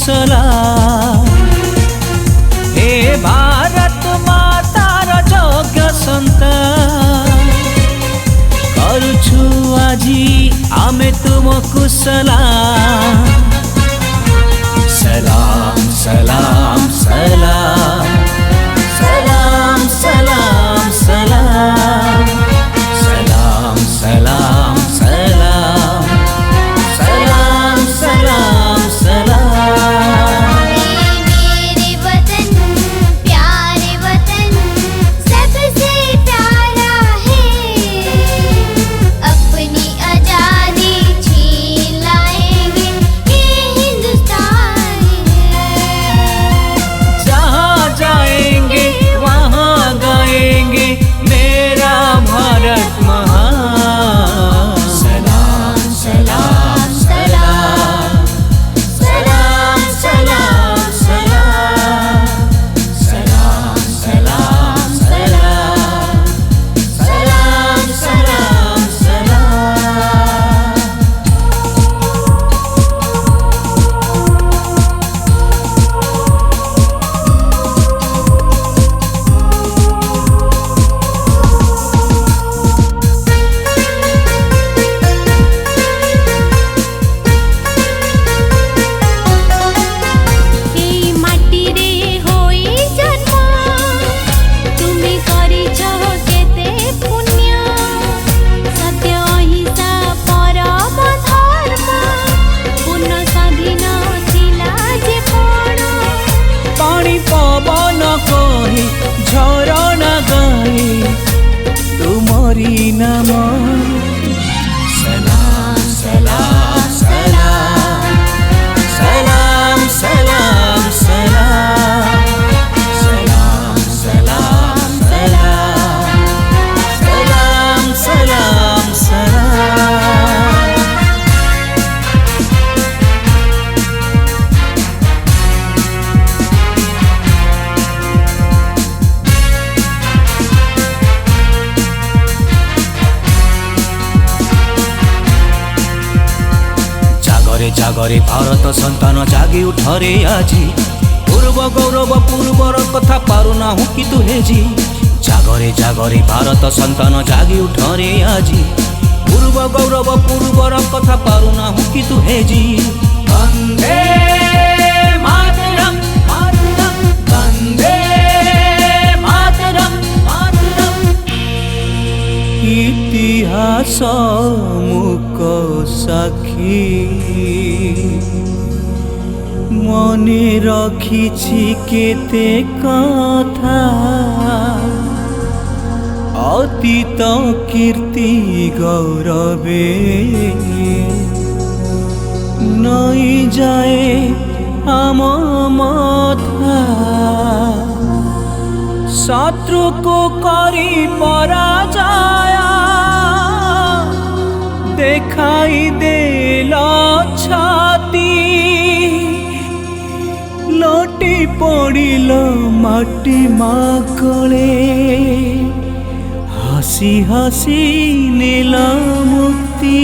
कुशला हे भारत मातार योग्य संतान करुछु आजी आमे तुम कुशला सलाम सलाम सलाम सलाम सलाम सलाम सलाम सलाम सलाम सलाम सलाम सलाम। मेरे वतन प्यारे वतन सबसे प्यारा है, अपनी आजादी छीन लाएंगे ये हिंदुस्तान है। जहाँ जाएंगे वहाँ गाएंगे मेरा भारत महान। सलाम सलाम सलाम सलाम सलाम सलाम सलाम सलाम सलाम सलाम सलाम सलाम। এই মাটিরে হই জন্ম তুমি করিছ কেতে পুণ্য, সত্য অহিংসা পরম ধর্ম পূর্ণ স্বাধীন ছিলা যে পণ। पानी पवन कहे झरणा गाए तुमरी नाम। सलाम सलाम सलाम सलाम सलाम सलाम सलाम सलाम सलाम सलाम सलाम सलाम। जागरे जागरे भारत संतान जागी उठरे आजी पूर्व गौरव पूर्वर कथा पारुना हूँ कि तु हेजी। जागरे जागरे भारत संतान जागी उठरे आजी पूर्व गौरव पूर्वर कथा पारुना हूँ कि तु हेजी। वंदे मातरम मातरम वंदे मातरम मातरम। इतिहास मुक साक्षी मने रखिछि केते कथा अतीत कीर्ति गौरवे नई जाए आम मथा। शत्रु को करी पराजय देखाई देला छाती लोटी पड़िल माटी माकले हसी हसी नील मुक्ति।